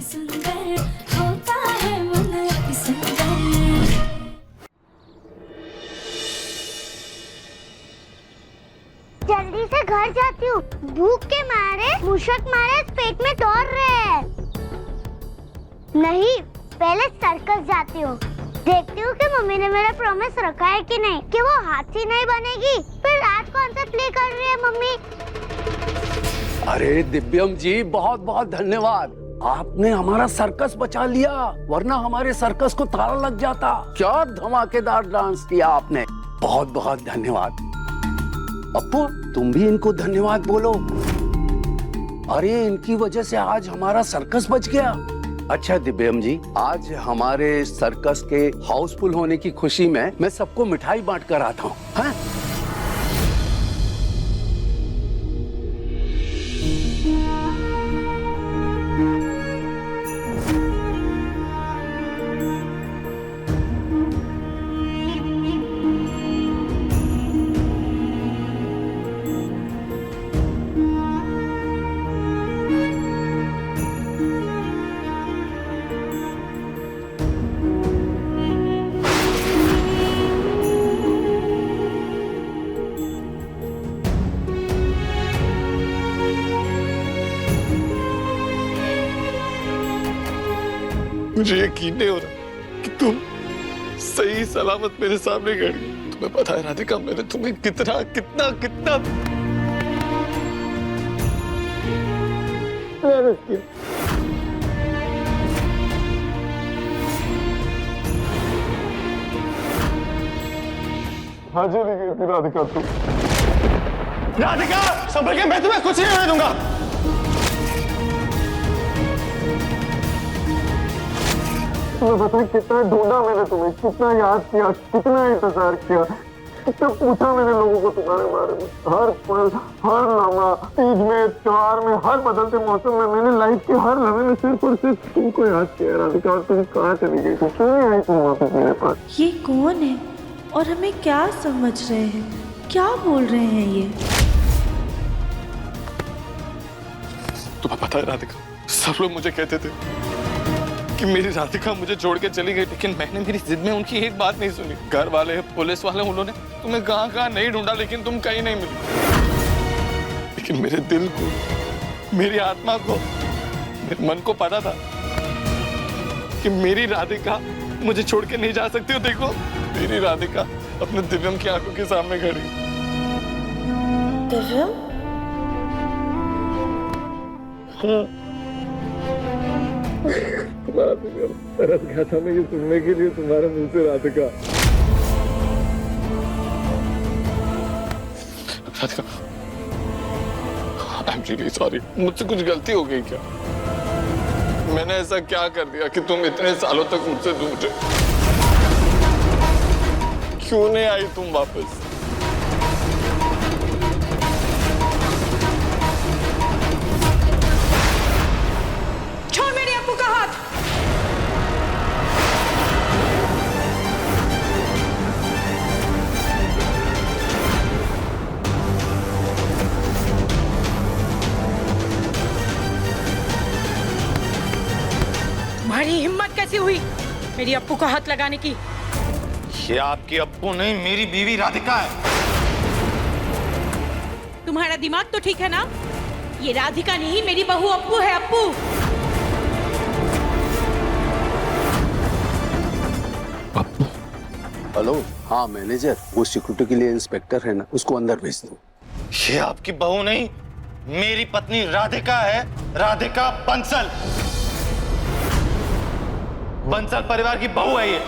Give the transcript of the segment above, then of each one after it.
सुंदर होता है मन अति सुंदर। जल्दी से घर जाती हूँ, भूख के मारे मूषक मारे पेट में दौड़ रहे हैं। नहीं, पहले सर्कस जाती हूँ, देखती हूँ कि मम्मी ने मेरा प्रॉमिस रखा है कि नहीं, कि वो हाथी नहीं बनेगी। फिर आज कौन सा प्ले कर रही है मम्मी? अरे दिव्यम जी, बहुत बहुत धन्यवाद, आपने हमारा सर्कस बचा लिया, वरना हमारे सर्कस को ताला लग जाता। क्या धमाकेदार डांस किया आपने, बहुत बहुत धन्यवाद। अप्पू, तुम भी इनको धन्यवाद बोलो। अरे इनकी वजह से आज हमारा सर्कस बच गया। अच्छा दिव्यम जी, आज हमारे सर्कस के हाउसफुल होने की खुशी में मैं सबको मिठाई बांट कर आता हूँ। हाँ? मुझे यकीन नहीं हो रहा कि तुम सही सलामत मेरे सामने खड़ी हो। तुम्हें पता है राधिका, मैंने तुम्हें कितना कितना कितना प्यार किया। हाजिर नहीं करती राधिका तुम। राधिका संभल के, मैं तुम्हें कुछ नहीं होने दूंगा। तुम्हें पता है कितना ढूंढा मैंने तुम्हें, कितना याद किया, कितना इंतजार किया, कितना पूछा मैंने लोगों को तुम्हारे बारे में। हर पल, हर लम्हा, तीज में, त्योहार में, हर बदलते मौसम में मैंने लाइफ के हर लम्हे में सिर्फ और सिर्फ तुमको याद किया राधिका। और तुम कहाँ चली गई थी, क्यों नहीं आई तुम वापस मेरे पास? ये कौन है और हमें क्या समझ रहे हैं, क्या बोल रहे हैं ये? तुम्हें पता है राधिका, सब लोग मुझे कहते थे कि मेरी राधिका मुझे छोड़ के चली गई, लेकिन मैंने मेरी जिद में उनकी एक बात नहीं सुनी। घर वाले, पुलिस वाले, उन्होंने तुम्हें कहाँ कहाँ नहीं ढूंढा, लेकिन तुम कहीं नहीं मिली। लेकिन मेरे दिल को, मेरी आत्मा को, मेरे मन को पता था कि मेरी राधिका मुझे छोड़ के नहीं जा सकती। हो देखो, मेरी राधिका अपने दिव्यम की आंखों के सामने खड़ी। दिव्यम? तुम्हारा दिव्यम तरस गया था मैं ये सुनने के लिए तुम्हारे मुंह से Radhika. Radhika, I am really sorry, मुझसे कुछ गलती हो गई क्या? मैंने ऐसा क्या कर दिया कि तुम इतने सालों तक मुझसे दूर रहे? क्यों नहीं आई तुम वापस? छोड़ मेरे अप्पू का हाथ। तुम्हारी हिम्मत कैसी हुई मेरी अप्पू को हाथ लगाने की? ये आपकी अप्पू नहीं, मेरी बीवी राधिका है। तुम्हारा दिमाग तो ठीक है ना? ये राधिका नहीं, मेरी बहू अप्पू है, अप्पू। अप्पू? हेलो, हाँ मैनेजर, वो सिक्योरिटी के लिए इंस्पेक्टर है ना, उसको अंदर भेज दो। ये आपकी बहू नहीं, मेरी पत्नी राधिका है, राधिका बंसल। बंसल परिवार की बहू है ये।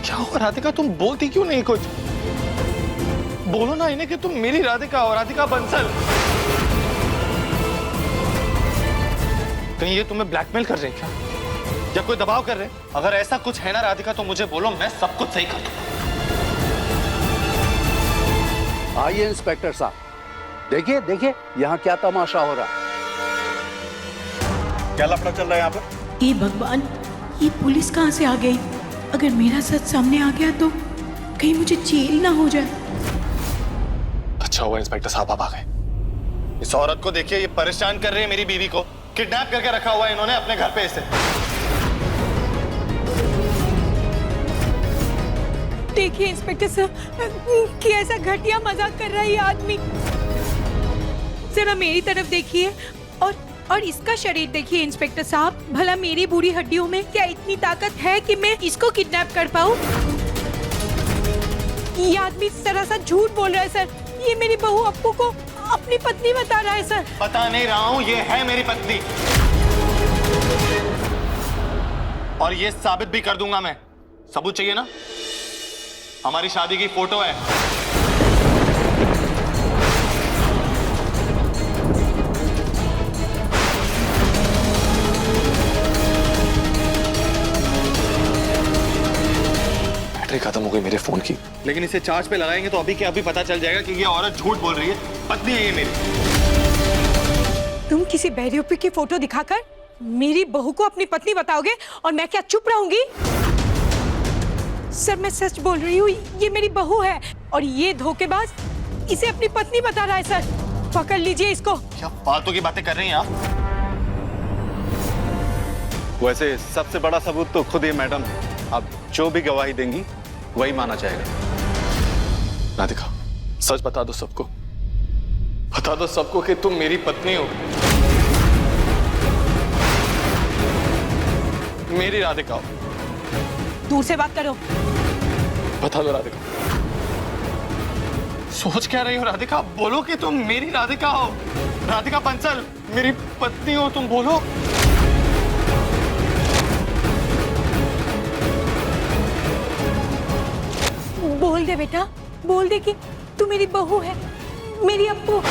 क्या हुआ राधिका, तुम बोलती क्यों नहीं कुछ? बोलो ना इन्हें कि तुम मेरी राधिका और राधिका बंसल। कहीं ये तुम्हें ब्लैकमेल कर रहे हैं क्या, या कोई दबाव कर रहे हैं? अगर ऐसा कुछ है ना राधिका, तो मुझे बोलो, मैं सब कुछ सही कर दूंगा। आइए इंस्पेक्टर साहब, देखिए देखिए यहाँ क्या तमाशा हो रहा है। क्या लफड़ा चल रहा है यहाँ पर? हे भगवान, ये पुलिस कहाँ से आ गई? अगर मेरा सच सामने आ गया तो कहीं मुझे जेल ना हो जाए। अच्छा हुआ इंस्पेक्टर साहब आप आ गए। इस औरत को देखिए, ये परेशान कर रही है मेरी बीवी को। किडनैप करके रखा हुआ है इन्होंने अपने घर पे इसे। देखिए इंस्पेक्टर साहब, कि ऐसा घटिया मजाक कर रहा है ये आदमी। जरा मेरी तरफ देखिए और इसका शरीर देखिए इंस्पेक्टर साहब। भला मेरी बूढ़ी हड्डियों में क्या इतनी ताकत है कि मैं इसको किडनैप कर पाऊं? ये आदमी सरासर झूठ बोल रहा है सर। ये मेरी बहू अप्पू को अपनी पत्नी बता रहा है सर। बता नहीं रहा हूं, ये है मेरी पत्नी और ये साबित भी कर दूंगा मैं। सबूत चाहिए ना? हमारी शादी की फोटो है। बैटरी खत्म हो गई मेरे फोन की। लेकिन इसे चार्ज पे लगाएंगे तो अभी के अभी पता चल जाएगा कि ये औरत झूठ बोल रही है। पत्नी है ये मेरी। तुम किसी बेवकूफ की फोटो दिखाकर मेरी बहू को अपनी पत्नी बताओगे और मैं क्या चुप रहूंगी? सर मैं सच बोल रही हूँ, ये मेरी बहू है और ये धोखेबाज इसे अपनी पत्नी बता रहा है सर। पकड़ लीजिए इसको। क्या फालतू की बातें कर रही हैं आप? वैसे सबसे बड़ा सबूत तो खुद ही मैडम है। अब जो भी गवाही देंगी वही माना जाएगा। राधिका, सच बता दो सबको। बता दो सबको कि तुम मेरी पत्नी हो। मेरी राधिका हो। दूर से बात करो। बता दो राधिका। सोच क्या रही हो राधिका? बोलो कि तुम मेरी राधिका हो। राधिका बंसल मेरी पत्नी हो, तुम बोलो। बोल दे बेटा, बोल दे कि तू मेरी बहू है, मेरी अप्पू।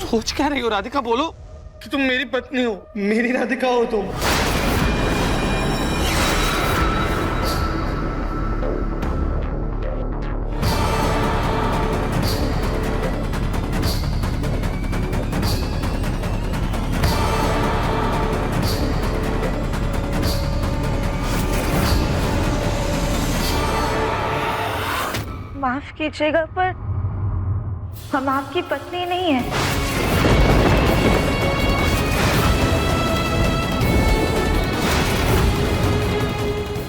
सोच क्या रही हो राधिका? बोलो कि तुम मेरी पत्नी हो, मेरी राधिका हो तुम। माफ कीजिएगा पर हम आपकी पत्नी नहीं है।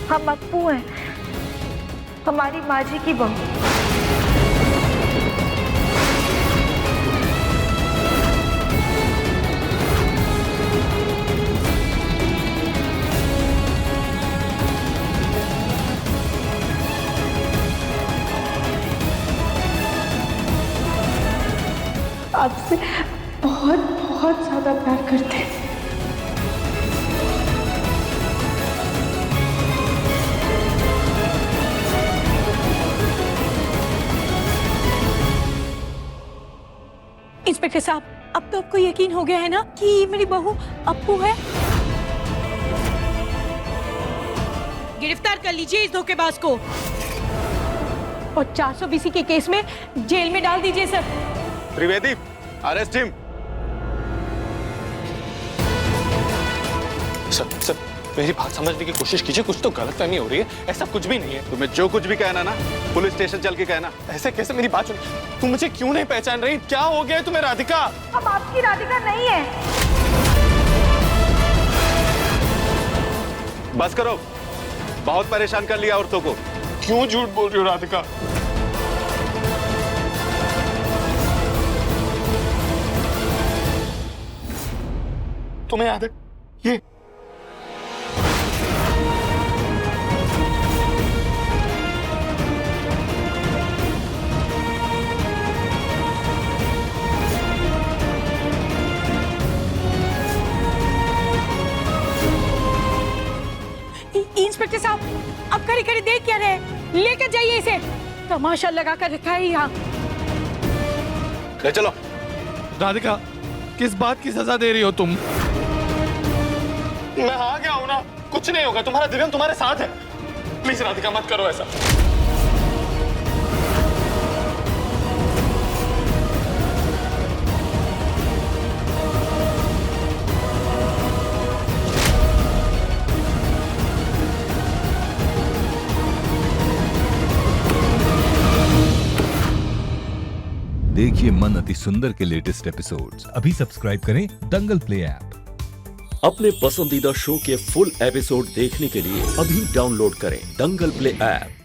हम अप्पू हैं, हमारी माँ जी की बहू। आपसे बहुत बहुत ज्यादा प्यार करते हैं। इंस्पेक्टर साहब, अब तो आपको यकीन हो गया है ना कि ये मेरी बहू अप्पू है? गिरफ्तार कर लीजिए इस धोखेबाज को और 420 के केस में जेल में डाल दीजिए sir. Trivedi, arrest him. Sir मेरी बात समझने की कोशिश कीजिए। कुछ तो गलतफहमी हो रही है। ऐसा कुछ भी नहीं है। तुम्हें जो कुछ भी कहना ना पुलिस स्टेशन चल के कहना। ऐसे कैसे? मेरी बात सुन। तुम मुझे क्यों नहीं पहचान रही? क्या हो गया तुम्हें राधिका? हम आपकी राधिका नहीं है। बस करो, बहुत परेशान कर लिया औरतों को। क्यों झूठ बोल रही हो राधिका? तुम्हें याद है ये इंस्पेक्टर साहब, अब खड़ी खड़ी देख क्या रहे? लेकर जाइए इसे। तमाशा लगा कर रखा है यहाँ। ले चलो। राधिका, किस बात की सजा दे रही हो तुम? मैं आ गया हूं ना, कुछ कुछ नहीं होगा, तुम्हारा दिव्यम तुम्हारे साथ है। प्लीज राधिका मत करो ऐसा। देखिए मन अति सुंदर के लेटेस्ट एपिसोड्स अभी सब्सक्राइब करें दंगल प्ले ऐप। अपने पसंदीदा शो के फुल एपिसोड देखने के लिए अभी डाउनलोड करें दंगल प्ले ऐप।